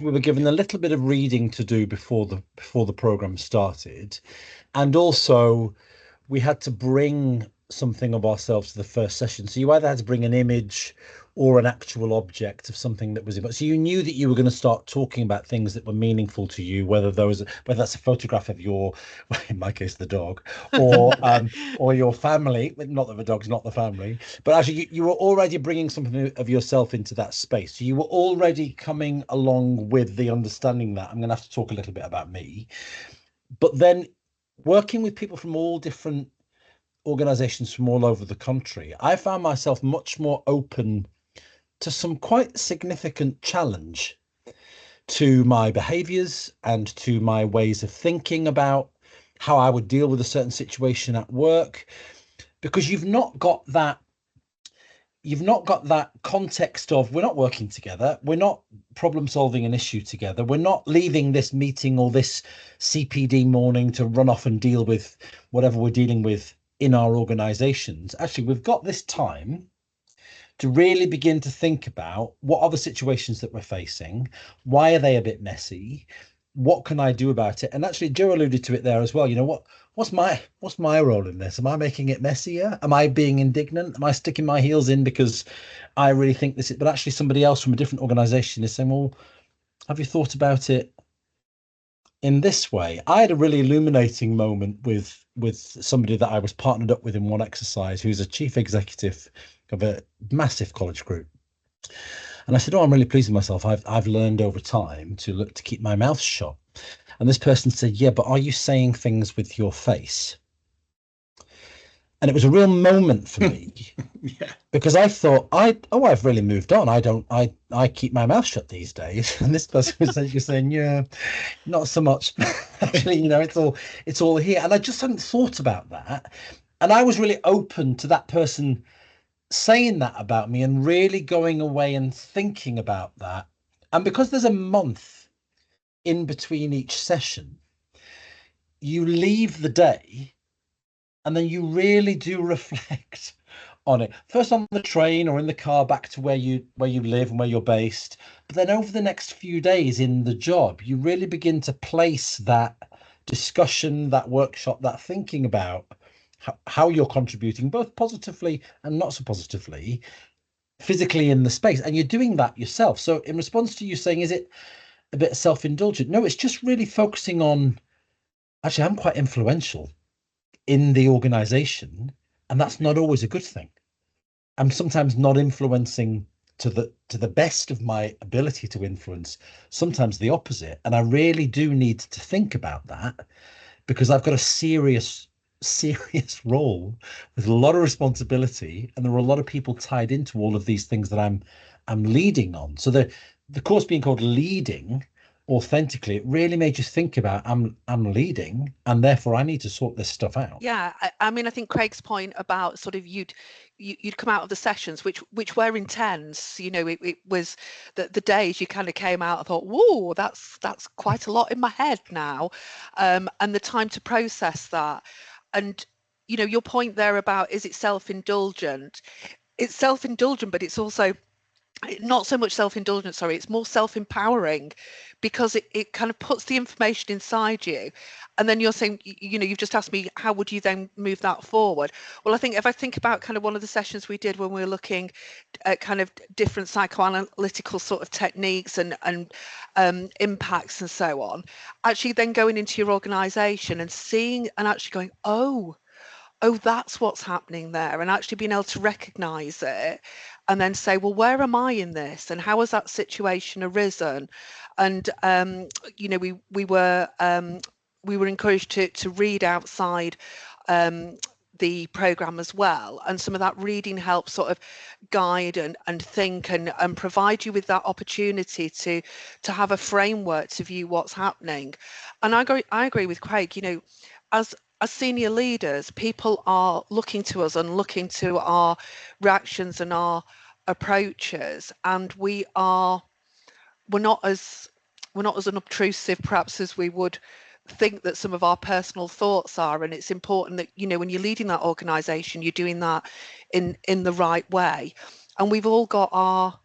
we were given a little bit of reading to do before the program started, and also we had to bring something of ourselves to the first session. So you either had to bring an image or an actual object of something that was about. So you knew that you were going to start talking about things that were meaningful to you, whether that's a photograph of your, well, in my case, the dog, or your family. Not that the dog's not the family, but actually you were already bringing something of yourself into that space. So you were already coming along with the understanding that I'm going to have to talk a little bit about me, but then working with people from all different organizations from all over the country, I found myself much more open to some quite significant challenge to my behaviors and to my ways of thinking about how I would deal with a certain situation at work, because you've not got that context of, we're not working together, we're not problem solving an issue together, we're not leaving this meeting or this CPD morning to run off and deal with whatever we're dealing with in our organizations. Actually, we've got this time to really begin to think about what are the situations that we're facing, why are they a bit messy, what can I do about it? And actually, Joe alluded to it there as well. You know, what's my role in this? Am I making it messier? Am I being indignant? Am I sticking my heels in because I really think this is, but actually somebody else from a different organization is saying, well, have you thought about it in this way? I had a really illuminating moment with somebody that I was partnered up with in one exercise, who's a chief executive of a massive college group. And I said, oh, I'm really pleased with myself. I've learned over time to keep my mouth shut. And this person said, yeah, but are you saying things with your face? And it was a real moment for me. Yeah. Because I thought, I've really moved on. I keep my mouth shut these days. And this person was saying, yeah, not so much. Actually, you know, it's all here. And I just hadn't thought about that. And I was really open to that person saying that about me and really going away and thinking about that. And because there's a month in between each session, you leave the day and then you really do reflect on it. First on the train or in the car back to where you live and where you're based. But then over the next few days in the job, you really begin to place that discussion, that workshop, that thinking about how you're contributing, both positively and not so positively, physically in the space. And you're doing that yourself. So in response to you saying, is it a bit self-indulgent? No, it's just really focusing on, actually, I'm quite influential in the organization, and that's not always a good thing. I'm sometimes not influencing to the best of my ability to influence, sometimes the opposite. And I really do need to think about that, because I've got a serious role with a lot of responsibility, and there are a lot of people tied into all of these things that I'm leading on. So the course being called Leading Authentically, it really made you think about, I'm leading, and therefore I need to sort this stuff out. Yeah, I mean, I think Craig's point about sort of you'd come out of the sessions which were intense. You know, it was the days you kind of came out and thought, whoa, that's quite a lot in my head now, and the time to process that. And you know, your point there about, is it self-indulgent? It's self-indulgent, but it's also not so much self-indulgent, sorry, it's more self-empowering, because it kind of puts the information inside you. And then you're saying, you know, you've just asked me, how would you then move that forward? Well, I think if I think about kind of one of the sessions we did when we were looking at kind of different psychoanalytical sort of techniques and impacts and so on, actually then going into your organization and seeing and actually going, oh, that's what's happening there, and actually being able to recognize it and then say, well, where am I in this, and how has that situation arisen? And you know, we were encouraged to read outside the program as well, and some of that reading helps sort of guide and think and provide you with that opportunity to have a framework to view what's happening. And I agree with Craig. You know, as senior leaders, people are looking to us and looking to our reactions and our approaches, and we're not as unobtrusive perhaps as we would think that some of our personal thoughts are. And it's important that, you know, when you're leading that organization, you're doing that in the right way. And we've all got our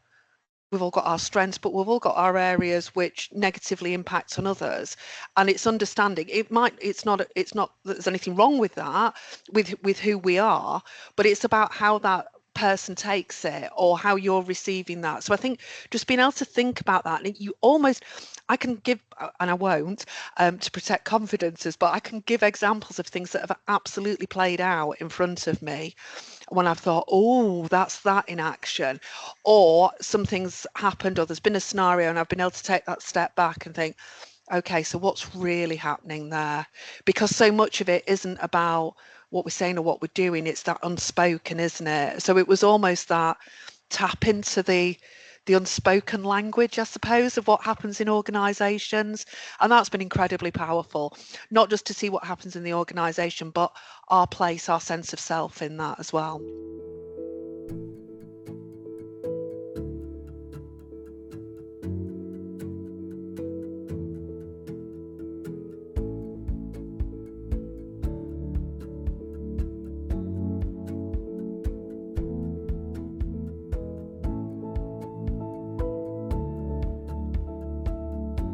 we've all got our strengths, but we've all got our areas which negatively impact on others. And it's understanding it's not that there's anything wrong with that, with who we are, but it's about how that person takes it or how you're receiving that. So I think just being able to think about that, and you almost, I can give, and I won't, to protect confidences, but I can give examples of things that have absolutely played out in front of me when I've thought, oh, that's that in action, or something's happened, or there's been a scenario and I've been able to take that step back and think, okay, so what's really happening there? Because so much of it isn't about what we're saying or what we're doing, it's that unspoken, isn't it? So it was almost that tap into the unspoken language, I suppose, of what happens in organisations. And that's been incredibly powerful, not just to see what happens in the organisation, but our place, our sense of self in that as well.